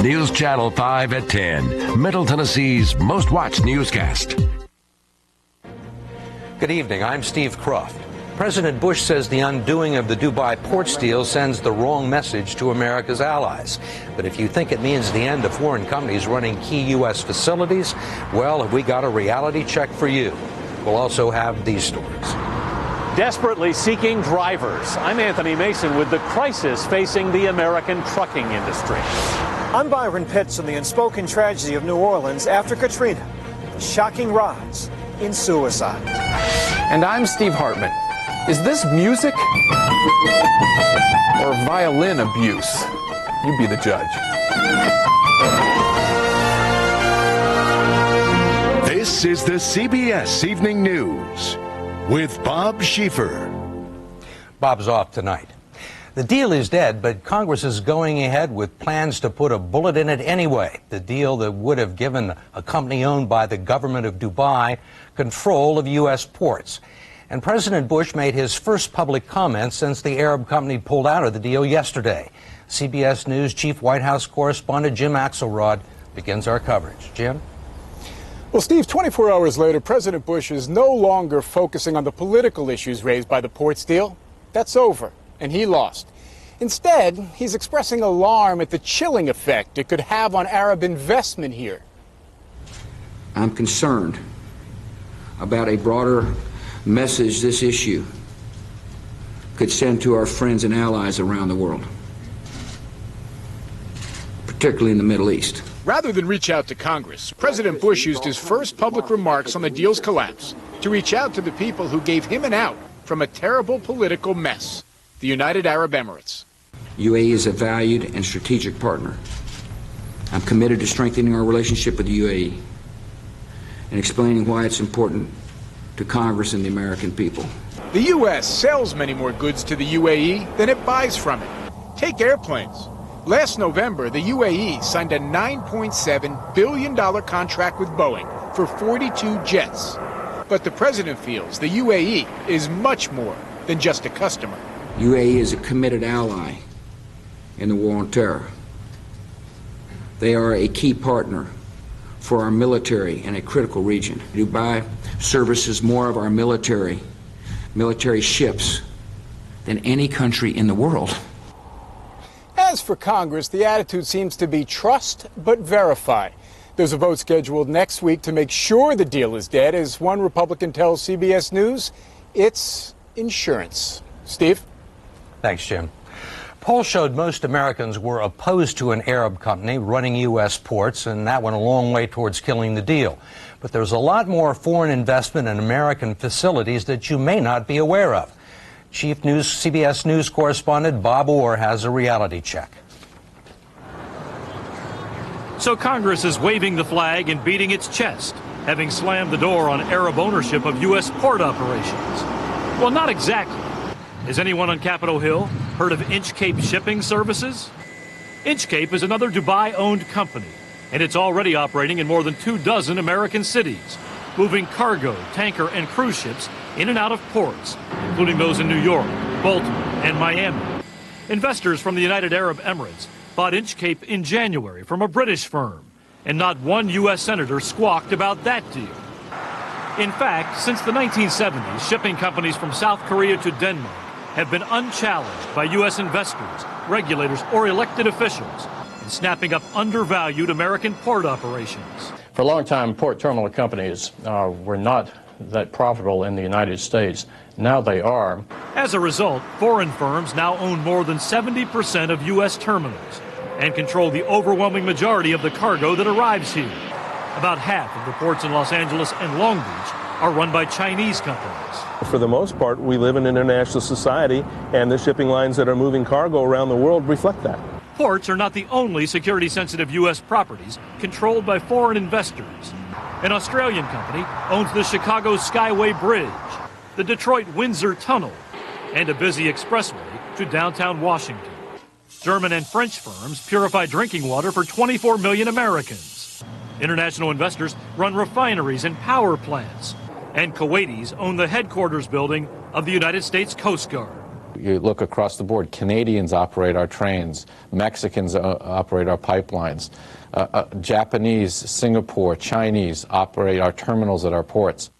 News Channel 5 at 10, Middle Tennessee's most watched newscast. Good evening. I'm Steve Croft. President Bush says the undoing of the Dubai ports deal sends the wrong message to America's allies. But if you think it means the end of foreign companies running key U.S. facilities, well, have we got a reality check for you? We'll also have these stories. Desperately seeking drivers. I'm Anthony Mason with the crisis facing the American trucking industry. I'm Byron Pitts on the unspoken tragedy of New Orleans after Katrina. The shocking rise in suicide. And I'm Steve Hartman. Is this music or violin abuse? You be the judge. This is the CBS Evening News with Bob Schieffer. Bob's off tonight. The deal is dead, but Congress is going ahead with plans to put a bullet in it anyway. The deal that would have given a company owned by the government of Dubai control of U.S. ports. And President Bush made his first public comment since the Arab company pulled out of the deal yesterday. CBS News Chief White House Correspondent Jim Axelrod begins our coverage. Jim? Well, Steve, 24 hours later, President Bush is no longer focusing on the political issues raised by the ports deal. That's over, and he lost. Instead, he's expressing alarm at the chilling effect it could have on Arab investment here. I'm concerned about a broader message this issue could send to our friends and allies around the world, particularly in the Middle East. Rather than reach out to Congress, President Bush used his first public remarks on the deal's collapse to reach out to the people who gave him an out from a terrible political mess, the United Arab Emirates. UAE is a valued and strategic partner. I'm committed to strengthening our relationship with the UAE and explaining why it's important to Congress and the American people. The U.S. sells many more goods to the UAE than it buys from it. Take airplanes. Last November, the UAE signed a $9.7 billion contract with Boeing for 42 jets. But the president feels the UAE is much more than just a customer. UAE is a committed ally in the war on terror. They are a key partner for our military in a critical region. Dubai services more of our military ships than any country in the world. As for Congress, the attitude seems to be trust but verify. There's a vote scheduled next week to make sure the deal is dead. As one Republican tells CBS News, it's insurance. Steve? Thanks, Jim. Polls showed most Americans were opposed to an Arab company running U.S. ports, and that went a long way towards killing the deal. But there's a lot more foreign investment in American facilities that you may not be aware of. Chief CBS News correspondent Bob Orr has a reality check. So Congress is waving the flag and beating its chest, having slammed the door on Arab ownership of U.S. port operations. Well, not exactly. Has anyone on Capitol Hill heard of Inchcape Shipping Services? Inchcape is another Dubai-owned company, and it's already operating in more than 24 American cities, moving cargo, tanker, and cruise ships in and out of ports, including those in New York, Baltimore, and Miami. Investors from the United Arab Emirates bought Inchcape in January from a British firm, and not one U.S. senator squawked about that deal. In fact, since the 1970s, shipping companies from South Korea to Denmark have been unchallenged by U.S. investors, regulators, or elected officials in snapping up undervalued American port operations. For a long time, port terminal companies were not that profitable in the United States. Now they are. As a result, foreign firms now own more than 70% of U.S. terminals and control the overwhelming majority of the cargo that arrives here. About half of the ports in Los Angeles and Long Beach are run by Chinese companies. For the most part, we live in an international society, and the shipping lines that are moving cargo around the world reflect that. Ports are not the only security-sensitive U.S. properties controlled by foreign investors. An Australian company owns the Chicago Skyway Bridge, the Detroit Windsor Tunnel, and a busy expressway to downtown Washington. German and French firms purify drinking water for 24 million Americans. International investors run refineries and power plants. And Kuwaitis own the headquarters building of the United States Coast Guard. You look across the board, Canadians operate our trains, Mexicans operate our pipelines, Japanese, Singapore, Chinese operate our terminals at our ports.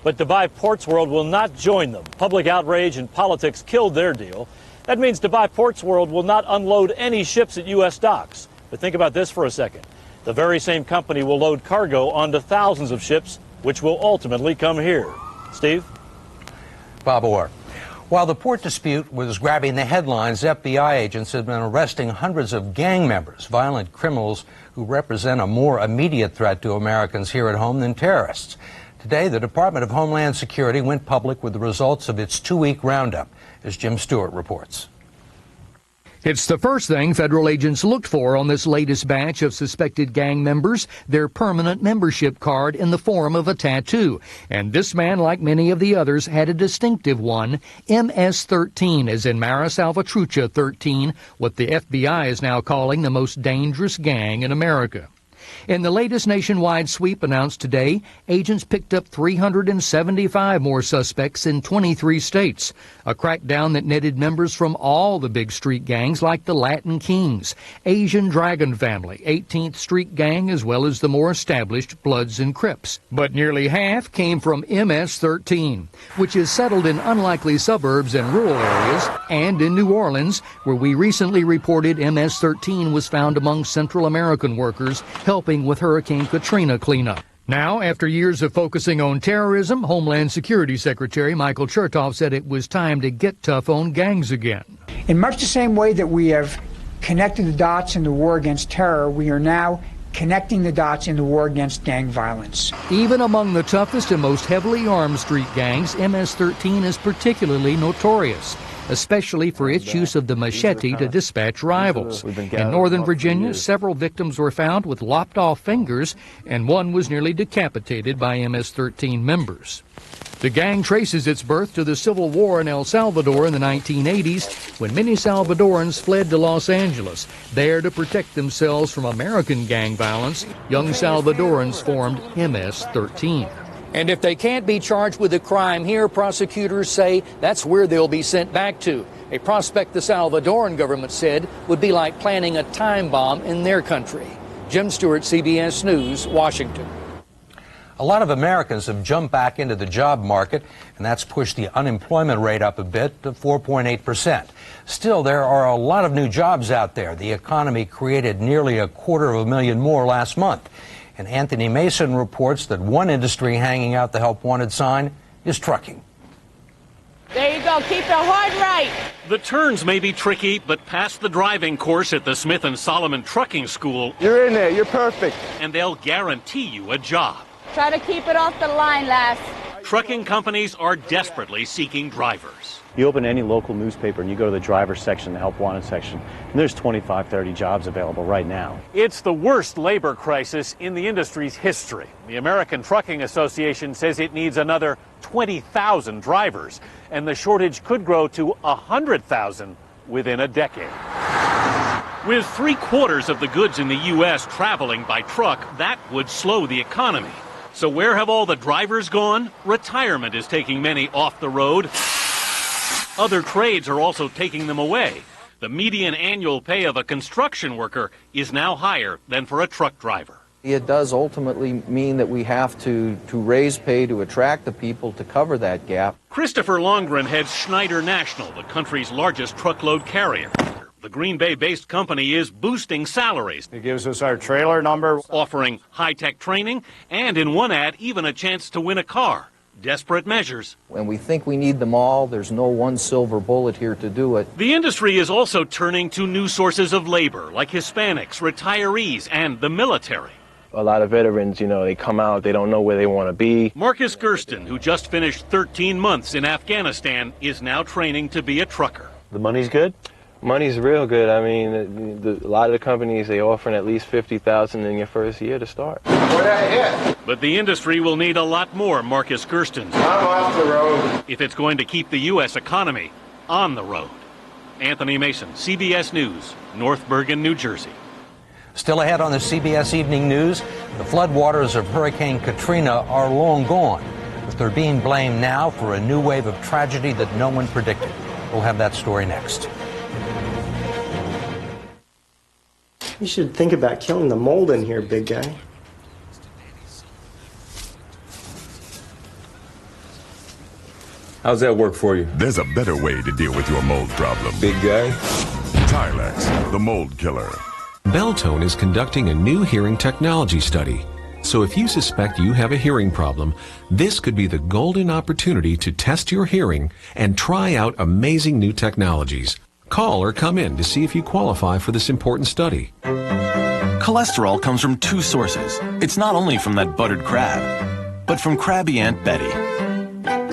But Dubai Ports World will not join them. Public outrage and politics killed their deal. That means Dubai Ports World will not unload any ships at U.S. docks. But think about this for a second. The very same company will load cargo onto thousands of ships, which will ultimately come here. Steve? Bob Orr. While the port dispute was grabbing the headlines, FBI agents have been arresting hundreds of gang members, violent criminals who represent a more immediate threat to Americans here at home than terrorists. Today, the Department of Homeland Security went public with the results of its 2-week roundup, as Jim Stewart reports. It's the first thing federal agents looked for on this latest batch of suspected gang members, their permanent membership card in the form of a tattoo. And this man, like many of the others, had a distinctive one, MS-13, as in Mara Salvatrucha 13, what the FBI is now calling the most dangerous gang in America. In the latest nationwide sweep announced today, agents picked up 375 more suspects in 23 states, a crackdown that netted members from all the big street gangs like the Latin Kings, Asian Dragon Family, 18th Street Gang, as well as the more established Bloods and Crips. But nearly half came from MS-13, which is settled in unlikely suburbs and rural areas, and in New Orleans, where we recently reported MS-13 was found among Central American workers helping with Hurricane Katrina cleanup. Now, after years of focusing on terrorism, Homeland Security Secretary Michael Chertoff said it was time to get tough on gangs again. In much the same way that we have connected the dots in the war against terror, we are now connecting the dots in the war against gang violence. Even among the toughest and most heavily armed street gangs, MS-13 is particularly notorious, especially for its use of the machete to dispatch rivals. In Northern Virginia, several victims were found with lopped-off fingers, and one was nearly decapitated by MS-13 members. The gang traces its birth to the Civil War in El Salvador in the 1980s, when many Salvadorans fled to Los Angeles. There to protect themselves from American gang violence, young Salvadorans formed MS-13. And if they can't be charged with a crime here, prosecutors say that's where they'll be sent back to. A prospect the Salvadoran government said would be like planting a time bomb in their country. Jim Stewart, CBS News, Washington. A lot of Americans have jumped back into the job market, and that's pushed the unemployment rate up a bit to 4.8%. Still, there are a lot of new jobs out there. The economy created nearly 250,000 more last month. And Anthony Mason reports that one industry hanging out the help wanted sign is trucking. There you go. Keep the heart right. The turns may be tricky, but pass the driving course at the Smith & Solomon Trucking School. You're in there. You're perfect. And they'll guarantee you a job. Try to keep it off the line, lass. Trucking companies are desperately seeking drivers. You open any local newspaper and you go to the driver's section, the help wanted section, and there's 25, 30 jobs available right now. It's the worst labor crisis in the industry's history. The American Trucking Association says it needs another 20,000 drivers, and the shortage could grow to 100,000 within a decade. With 3/4 of the goods in the U.S. traveling by truck, that would slow the economy. So where have all the drivers gone? Retirement is taking many off the road. Other trades are also taking them away. The median annual pay of a construction worker is now higher than for a truck driver. It does ultimately mean that we have to raise pay to attract the people to cover that gap. Christopher Longren heads Schneider National, the country's largest truckload carrier. The Green Bay-based company is boosting salaries. It gives us our trailer number, offering high-tech training, and in one ad, even a chance to win a car. Desperate measures. When we think we need them all, there's no one silver bullet here to do it. The industry is also turning to new sources of labor, like Hispanics, retirees, and the military. A lot of veterans, they come out, they don't know where they want to be. Marcus Gersten, who just finished 13 months in Afghanistan, is now training to be a trucker. The money's good? Money's real good. I mean, a lot of the companies, they offering at least $50,000 in your first year to start. But the industry will need a lot more, Marcus Gersten. I'm off the road. If it's going to keep the U.S. economy on the road. Anthony Mason, CBS News, North Bergen, New Jersey. Still ahead on the CBS Evening News, the floodwaters of Hurricane Katrina are long gone, but they're being blamed now for a new wave of tragedy that no one predicted. We'll have that story next. You should think about killing the mold in here, big guy. How's that work for you? There's a better way to deal with your mold problem. Big guy? Tilex, the mold killer. Beltone is conducting a new hearing technology study. So if you suspect you have a hearing problem, this could be the golden opportunity to test your hearing and try out amazing new technologies. Call or come in to see if you qualify for this important study. Cholesterol comes from two sources. It's not only from that buttered crab, but from Krabby Aunt Betty.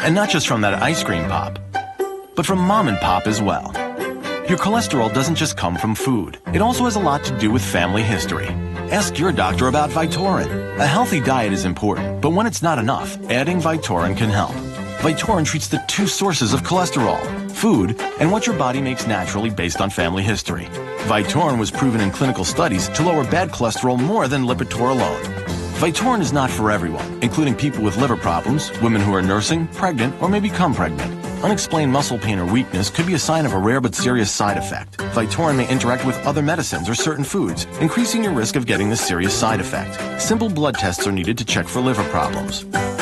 And not just from that ice cream pop, but from Mom and Pop as well. Your cholesterol doesn't just come from food. It also has a lot to do with family history. Ask your doctor about Vytorin. A healthy diet is important, but when it's not enough, adding Vytorin can help. Vytorin treats the two sources of cholesterol, food, and what your body makes naturally based on family history. Vytorin was proven in clinical studies to lower bad cholesterol more than Lipitor alone. Vytorin is not for everyone, including people with liver problems, women who are nursing, pregnant, or may become pregnant. Unexplained muscle pain or weakness could be a sign of a rare but serious side effect. Vytorin may interact with other medicines or certain foods, increasing your risk of getting this serious side effect. Simple blood tests are needed to check for liver problems.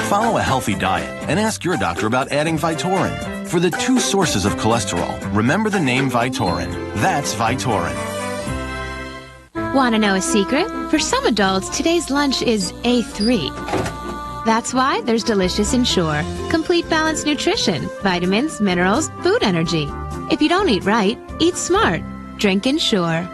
Follow a healthy diet and ask your doctor about adding Vytorin. For the two sources of cholesterol, remember the name Vytorin. That's Vytorin. Want to know a secret? For some adults, today's lunch is A3. That's why there's Delicious Ensure. Complete balanced nutrition, vitamins, minerals, food energy. If you don't eat right, eat smart. Drink Ensure.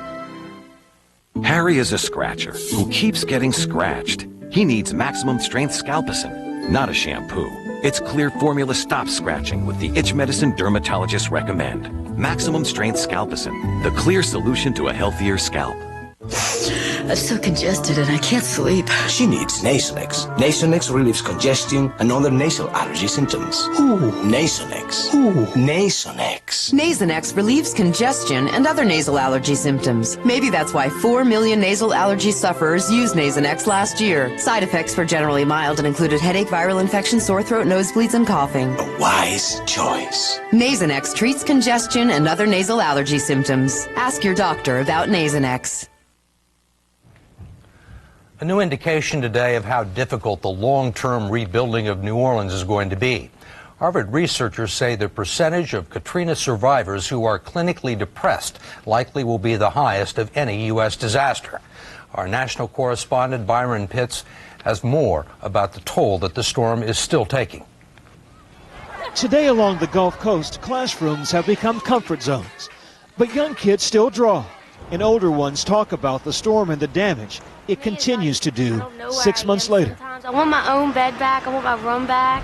Harry is a scratcher who keeps getting scratched. He needs maximum strength Scalpicin, not a shampoo. Its clear formula stops scratching with the itch medicine dermatologists recommend. Maximum strength Scalpicin, the clear solution to a healthier scalp. I'm so congested and I can't sleep. She needs Nasonex. Nasonex relieves congestion and other nasal allergy symptoms. Ooh. Nasonex. Ooh. Nasonex. Nasonex relieves congestion and other nasal allergy symptoms. Maybe that's why 4 million nasal allergy sufferers used Nasonex last year. Side effects were generally mild and included headache, viral infection, sore throat, nosebleeds, and coughing. A wise choice. Nasonex treats congestion and other nasal allergy symptoms. Ask your doctor about Nasonex. A new indication today of how difficult the long-term rebuilding of New Orleans is going to be. Harvard researchers say the percentage of Katrina survivors who are clinically depressed likely will be the highest of any U.S. disaster. Our national correspondent Byron Pitts has more about the toll that the storm is still taking. Today along the Gulf Coast, classrooms have become comfort zones. But young kids still draw, and older ones talk about the storm and the damage it continues to do 6 months later. I want my own bed back. I want my room back.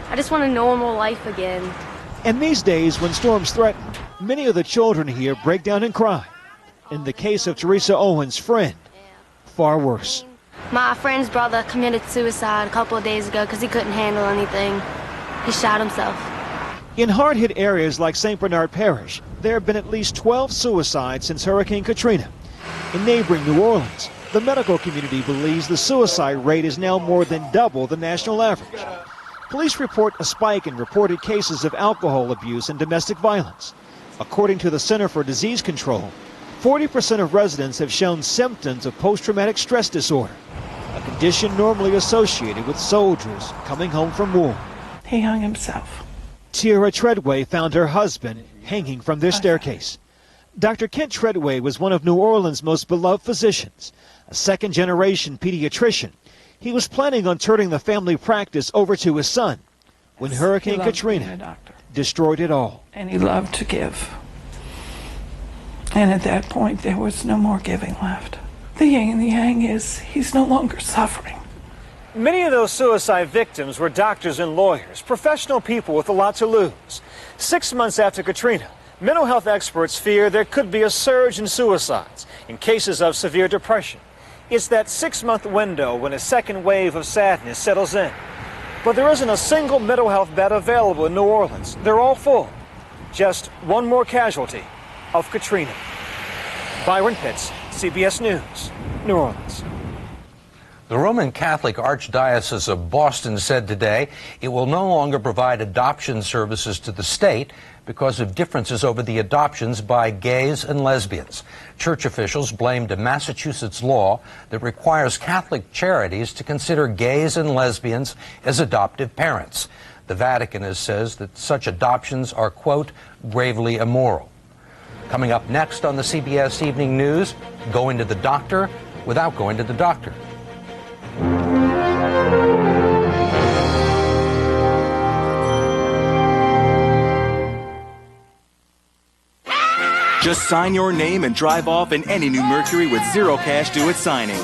I just want a normal life again. And these days, when storms threaten, many of the children here break down and cry. In the case of Teresa Owen's friend, far worse. My friend's brother committed suicide a couple of days ago because he couldn't handle anything. He shot himself. In hard-hit areas like St. Bernard Parish, there have been at least 12 suicides since Hurricane Katrina. In neighboring New Orleans, the medical community believes the suicide rate is now more than double the national average. Police report a spike in reported cases of alcohol abuse and domestic violence. According to the Center for Disease Control, 40% of residents have shown symptoms of post-traumatic stress disorder, a condition normally associated with soldiers coming home from war. He hung himself. Tierra Treadway found her husband hanging from their staircase. Dr. Kent Treadway was one of New Orleans' most beloved physicians, a second-generation pediatrician. He was planning on turning the family practice over to his son when Hurricane Katrina destroyed it all. And he loved to give. And at that point, there was no more giving left. The yin and the yang is he's no longer suffering. Many of those suicide victims were doctors and lawyers, professional people with a lot to lose. 6 months after Katrina, mental health experts fear there could be a surge in suicides in cases of severe depression. It's that 6-month window when a second wave of sadness settles in. But there isn't a single mental health bed available in New Orleans. They're all full. Just one more casualty of Katrina. Byron Pitts, CBS News, New Orleans. The Roman Catholic Archdiocese of Boston said today it will no longer provide adoption services to the state because of differences over the adoptions by gays and lesbians. Church officials blamed a Massachusetts law that requires Catholic charities to consider gays and lesbians as adoptive parents. The Vatican says that such adoptions are, quote, gravely immoral. Coming up next on the CBS Evening News, going to the doctor without going to the doctor. Just sign your name and drive off in any new Mercury with zero cash due at signing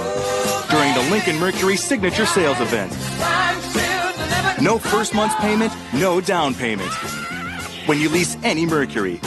during the Lincoln Mercury Signature Sales Event. No first month's payment, no down payment. When you lease any Mercury,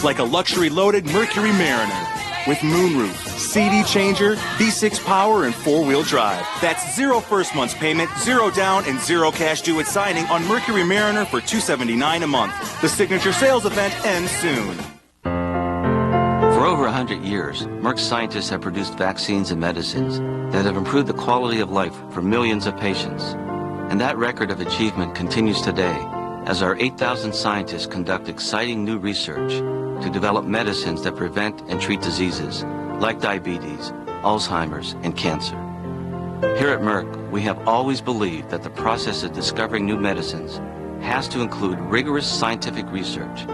like a luxury-loaded Mercury Mariner with moonroof, CD changer, V6 power, and four-wheel drive. That's zero first month's payment, zero down, and zero cash due at signing on Mercury Mariner for $279 a month. The Signature Sales Event ends soon. For over 100 years, Merck's scientists have produced vaccines and medicines that have improved the quality of life for millions of patients. And that record of achievement continues today as our 8,000 scientists conduct exciting new research to develop medicines that prevent and treat diseases like diabetes, Alzheimer's, and cancer. Here at Merck, we have always believed that the process of discovering new medicines has to include rigorous scientific research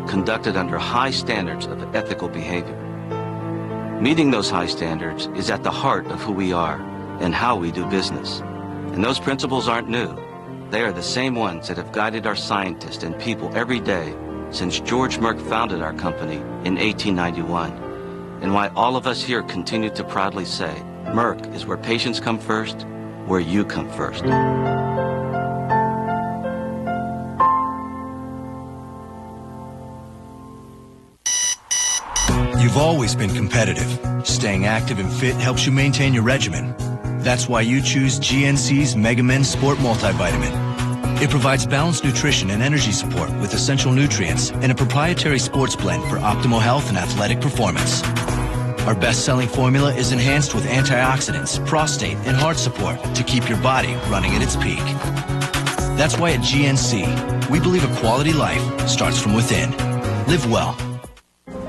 conducted under high standards of ethical behavior. Meeting those high standards is at the heart of who we are and how we do business. And those principles aren't new. They are the same ones that have guided our scientists and people every day since George Merck founded our company in 1891, and why all of us here continue to proudly say, Merck is where patients come first, where you come first. You've always been competitive. Staying active and fit helps you maintain your regimen. That's why you choose GNC's Mega Men Sport Multivitamin. It provides balanced nutrition and energy support with essential nutrients and a proprietary sports blend for optimal health and athletic performance. Our best-selling formula is enhanced with antioxidants, prostate, and heart support to keep your body running at its peak. That's why at GNC, we believe a quality life starts from within. Live well.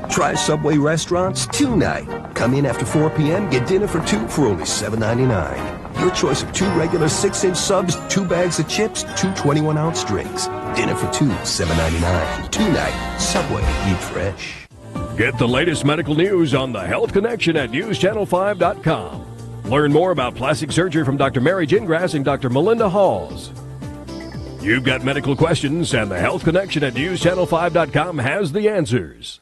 Try Subway restaurants tonight. Come in after 4 p.m., get dinner for two for only $7.99. Your choice of 2 regular 6-inch subs, 2 bags of chips, 2 21-ounce drinks. Dinner for two, $7.99. Tonight, Subway, eat fresh. Get the latest medical news on the Health Connection at newschannel5.com. Learn more about plastic surgery from Dr. Mary Gingras and Dr. Melinda Halls. You've got medical questions, and the Health Connection at newschannel5.com has the answers.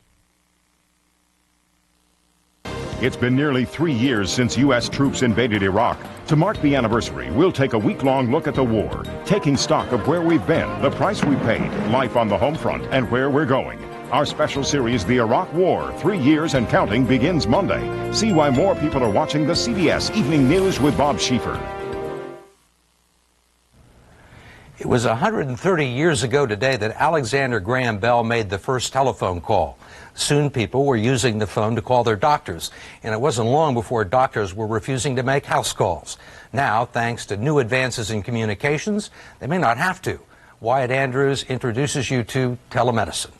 It's been nearly 3 years since U.S. troops invaded Iraq. To mark the anniversary, we'll take a week-long look at the war, taking stock of where we've been, the price we paid, life on the home front, and where we're going. Our special series, The Iraq War, 3 years and counting, begins Monday. See why more people are watching the CBS Evening News with Bob Schieffer. It was 130 years ago today that Alexander Graham Bell made the first telephone call. Soon people were using the phone to call their doctors, and it wasn't long before doctors were refusing to make house calls. Now, thanks to new advances in communications, they may not have to. Wyatt Andrews introduces you to telemedicine.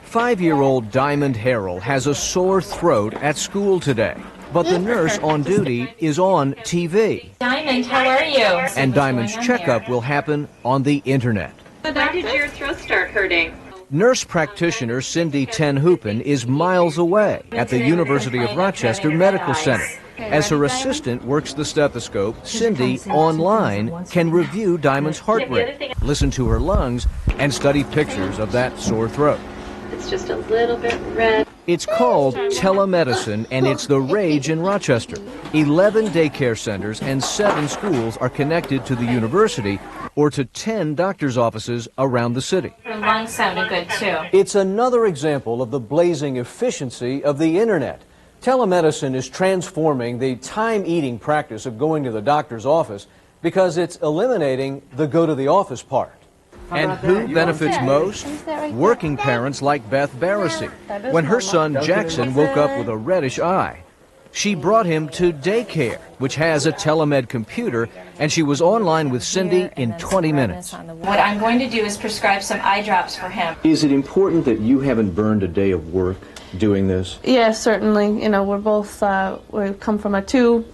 5-year-old Diamond Harrell has a sore throat at school today, but the nurse on duty is on TV. Diamond, how are you? And Diamond's checkup will happen on the internet. When did your throat start hurting? Nurse practitioner Cindy Ten Hoopen is miles away at the University of Rochester Medical Center. As her assistant works the stethoscope, Cindy, online, can review Diamond's heart rate, listen to her lungs, and study pictures of that sore throat. It's just a little bit red. It's called telemedicine, and it's the rage in Rochester. 11 daycare centers and 7 schools are connected to the university or to 10 doctor's offices around the city. Her lungs sounded good, too. It's another example of the blazing efficiency of the internet. Telemedicine is transforming the time-eating practice of going to the doctor's office because it's eliminating the go-to-the-office part. And who benefits most? Working parents like Beth Barrissey, when her son Jackson woke up with a reddish eye. She brought him to daycare, which has a telemed computer, and she was online with Cindy in 20 minutes. What I'm going to do is prescribe some eye drops for him. Is it important that you haven't burned a day of work doing this? Yeah, certainly. You know, we're both, we come from a two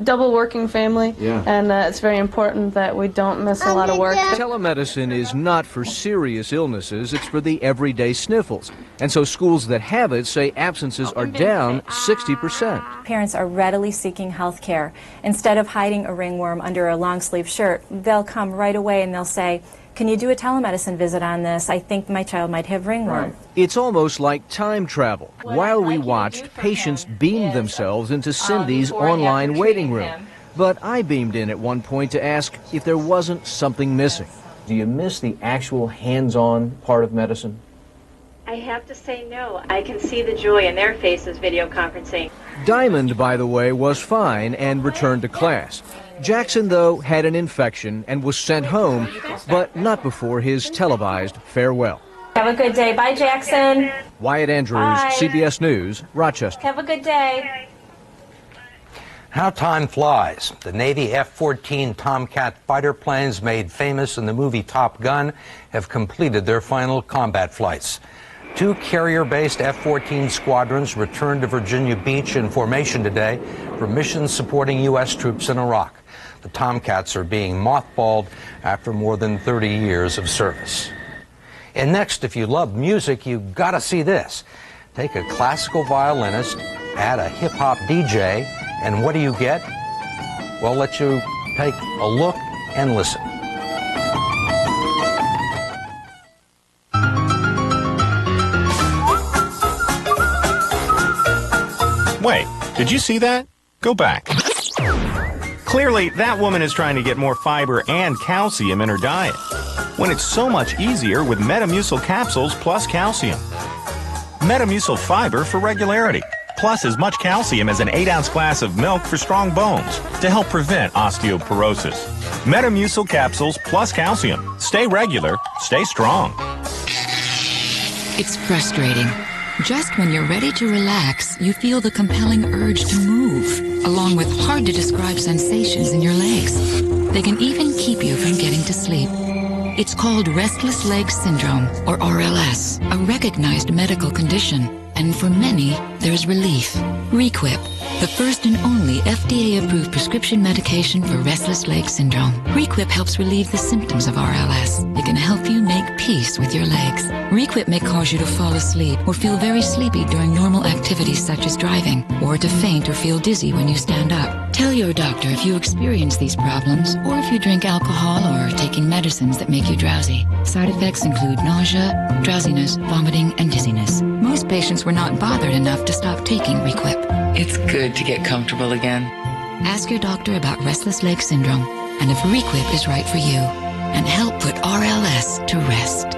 double working family, and it's very important that we don't miss a lot of work. Telemedicine is not for serious illnesses, it's for the everyday sniffles. And so schools that have it say absences are down 60%. Parents are readily seeking health care. Instead of hiding a ringworm under a long sleeve shirt, they'll come right away and they'll say, "Can you do a telemedicine visit on this? I think my child might have ringworm." It's almost like time travel. While we watched, patients beamed themselves into Cindy's online waiting room. But I beamed in at one point to ask if there wasn't something missing. Do you miss the actual hands-on part of medicine? I have to say no. I can see the joy in their faces video conferencing. Diamond, by the way, was fine and returned to class. Jackson, though, had an infection and was sent home, but not before his televised farewell. Have a good day. Bye, Jackson. Wyatt Andrews, Bye. CBS News, Rochester. Have a good day. How time flies. The Navy F-14 Tomcat fighter planes made famous in the movie Top Gun have completed their final combat flights. 2 carrier-based F-14 squadrons returned to Virginia Beach in formation today for missions supporting U.S. troops in Iraq. The Tomcats are being mothballed after more than 30 years of service. And next, if you love music, you've got to see this. Take a classical violinist, add a hip-hop DJ, and what do you get? Well, let you take a look and listen. Wait, did you see that? Go back. Clearly, that woman is trying to get more fiber and calcium in her diet, when it's so much easier with Metamucil capsules plus calcium. Metamucil fiber for regularity, plus as much calcium as an 8-ounce glass of milk for strong bones to help prevent osteoporosis. Metamucil capsules plus calcium. Stay regular, stay strong. It's frustrating. Just when you're ready to relax, you feel the compelling urge to move, along with hard-to-describe sensations in your legs. They can even keep you from getting to sleep. It's called restless leg syndrome, or RLS, a recognized medical condition. And for many, there's relief. Requip, the first and only FDA-approved prescription medication for restless leg syndrome. Requip helps relieve the symptoms of RLS. It can help you make peace with your legs. Requip may cause you to fall asleep or feel very sleepy during normal activities such as driving, or to faint or feel dizzy when you stand up. Tell your doctor if you experience these problems, or if you drink alcohol or are taking medicines that make you drowsy. Side effects include nausea, drowsiness, vomiting, and dizziness. Most patients were not bothered enough to stop taking Requip. It's good to get comfortable again. Ask your doctor about restless leg syndrome and if Requip is right for you, and help put RLS to rest.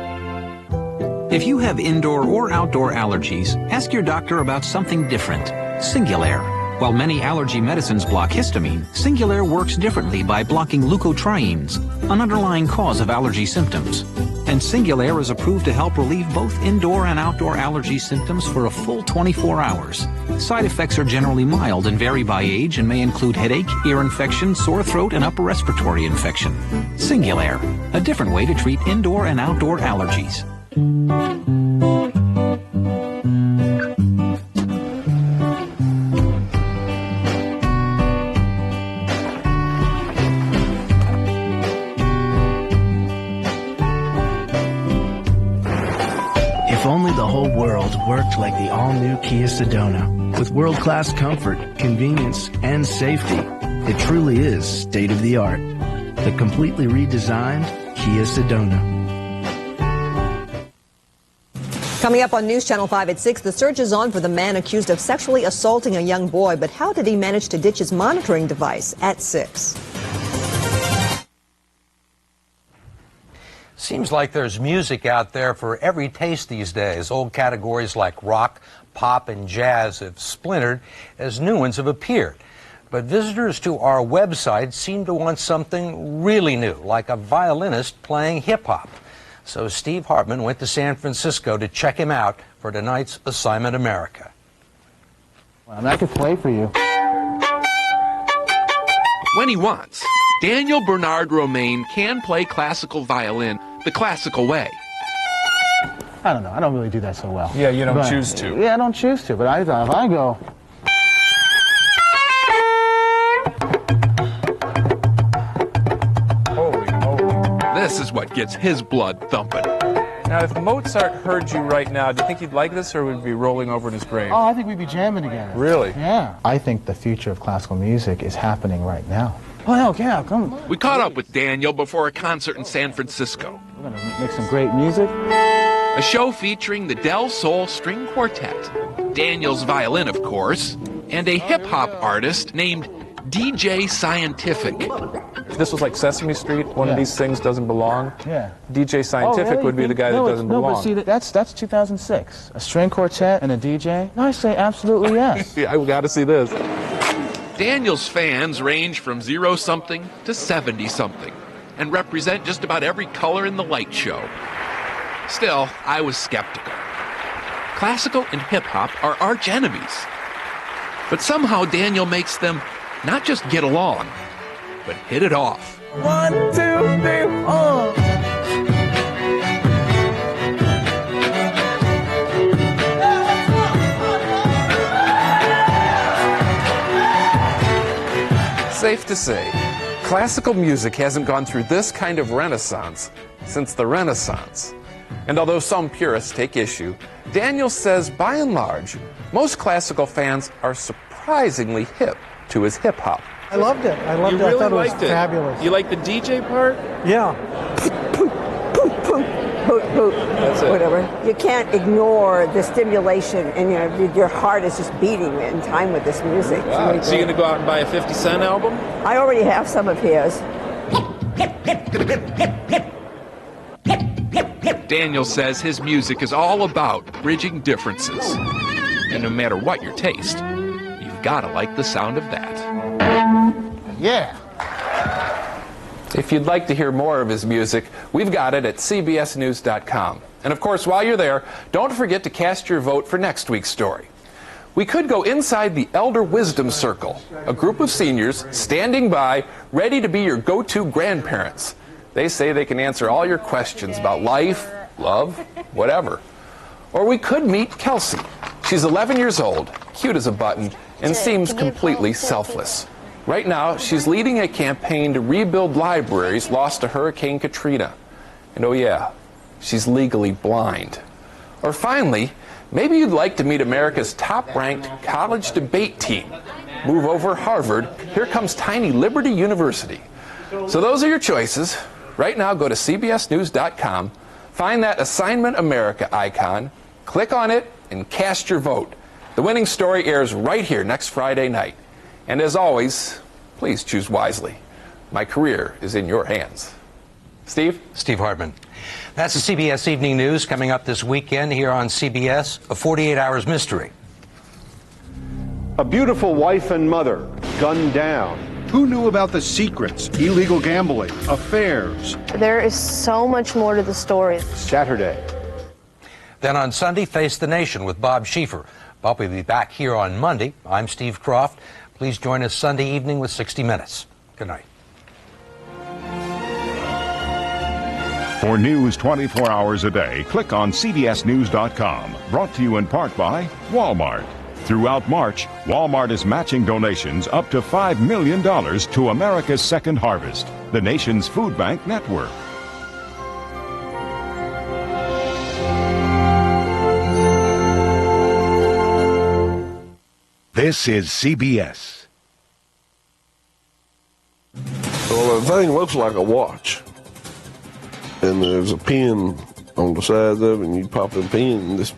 If you have indoor or outdoor allergies, ask your doctor about something different. Singulair. While many allergy medicines block histamine, Singulair works differently by blocking leukotrienes, an underlying cause of allergy symptoms. And Singulair is approved to help relieve both indoor and outdoor allergy symptoms for a full 24 hours. Side effects are generally mild and vary by age and may include headache, ear infection, sore throat, and upper respiratory infection. Singulair, a different way to treat indoor and outdoor allergies. If only the whole world worked like the all-new Kia Sedona. With world-class comfort, convenience, and safety, it truly is state-of-the-art. The completely redesigned Kia Sedona. Coming up on News Channel 5 at 6, the search is on for the man accused of sexually assaulting a young boy. But how did he manage to ditch his monitoring device? At 6. Seems like there's music out there for every taste these days. Old categories like rock, pop, and jazz have splintered as new ones have appeared. But visitors to our website seem to want something really new, like a violinist playing hip-hop. So Steve Hartman went to San Francisco to check him out for tonight's Assignment America. Well, I could play for you. when he wants. Daniel Bernard Romaine can play classical violin the classical way. I don't know. I don't really do that so well. Yeah, you don't choose to. Yeah, I don't choose to. But if I go... This is what gets his blood thumping. Now, if Mozart heard you right now, do you think he'd like this, or would he be rolling over in his grave? Oh, I think we'd be jamming together. Really? Yeah. I think the future of classical music is happening right now. Oh, yeah, come. We caught up with Daniel before a concert in San Francisco. We're going to make some great music. A show featuring the Del Sol String Quartet, Daniel's violin, of course, and a hip-hop artist named DJ Scientific. If this was like Sesame Street, one of these things doesn't belong. Yeah. DJ Scientific would be the guy that doesn't belong. No, but see, that's 2006. A string quartet and a DJ? No, I say absolutely yes. Yeah, I got to see this. Daniel's fans range from 0-something to 70-something and represent just about every color in the light show. Still, I was skeptical. Classical and hip-hop are arch enemies. But somehow Daniel makes them not just get along, but hit it off. 1, 2, 3, 4. Safe to say, classical music hasn't gone through this kind of renaissance since the Renaissance. And although some purists take issue, Daniel says by and large, most classical fans are surprisingly hip to his hip-hop. I loved it. I loved it. Really I thought it was liked it. fabulous. You like the DJ part? Yeah. That's it. Whatever. You can't ignore the stimulation, and your heart is just beating in time with this music. Wow. Really So you're going to go out and buy a 50 Cent album? I already have some of his. Daniel says his music is all about bridging differences. And no matter what your taste, you've got to like the sound of that. Yeah. If you'd like to hear more of his music, we've got it at cbsnews.com. And of course, while you're there, don't forget to cast your vote for next week's story. We could go inside the Elder Wisdom Circle, a group of seniors standing by, ready to be your go-to grandparents. They say they can answer all your questions about life, love, whatever. Or we could meet Kelsey. She's 11 years old, cute as a button, and seems completely selfless. Right now, she's leading a campaign to rebuild libraries lost to Hurricane Katrina. And oh yeah, she's legally blind. Or finally, maybe you'd like to meet America's top-ranked college debate team. Move over Harvard, here comes tiny Liberty University. So those are your choices. Right now, go to cbsnews.com, find that Assignment America icon, click on it, and cast your vote. The winning story airs right here next Friday night. And as always, please choose wisely. My career is in your hands. Steve? Steve Hartman. That's the CBS Evening News coming up this weekend here on CBS, a 48 Hours mystery. A beautiful wife and mother gunned down. Who knew about the secrets, illegal gambling, affairs? There is so much more to the story. Saturday. Then on Sunday, Face the Nation with Bob Schieffer. Bob will be back here on Monday. I'm Steve Croft. Please join us Sunday evening with 60 Minutes. Good night. For news 24 hours a day, click on cbsnews.com. Brought to you in part by Walmart. Throughout March, Walmart is matching donations up to $5 million to America's Second Harvest, the nation's food bank network. This is CBS. Well, the thing looks like a watch. And there's a pin on the sides of it, and you pop the pin and just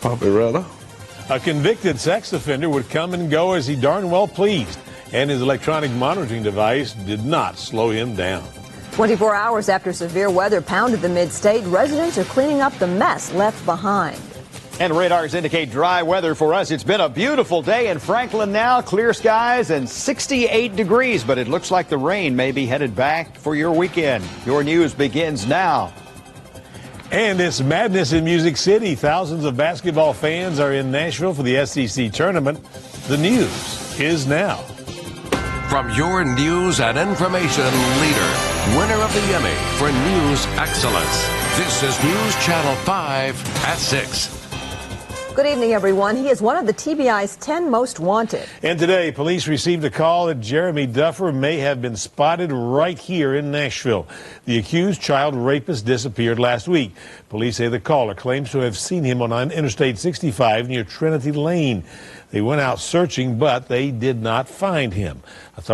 pop it right off. A convicted sex offender would come and go as he darn well pleased, and his electronic monitoring device did not slow him down. 24 hours after severe weather pounded the mid-state, residents are cleaning up the mess left behind. And radars indicate dry weather for us. It's been a beautiful day in Franklin now. Clear skies and 68 degrees, but it looks like the rain may be headed back for your weekend. Your news begins now. And it's madness in Music City. Thousands of basketball fans are in Nashville for the SEC tournament. The news is now. from your news and information leader, winner of the Emmy for News Excellence. This is News Channel 5 at 6. Good evening, everyone. He is one of the TBI's 10 most wanted. And today, police received a call that Jeremy Duffer may have been spotted right here in Nashville. The accused child rapist disappeared last week. Police say the caller claims to have seen him on Interstate 65 near Trinity Lane. They went out searching, but they did not find him.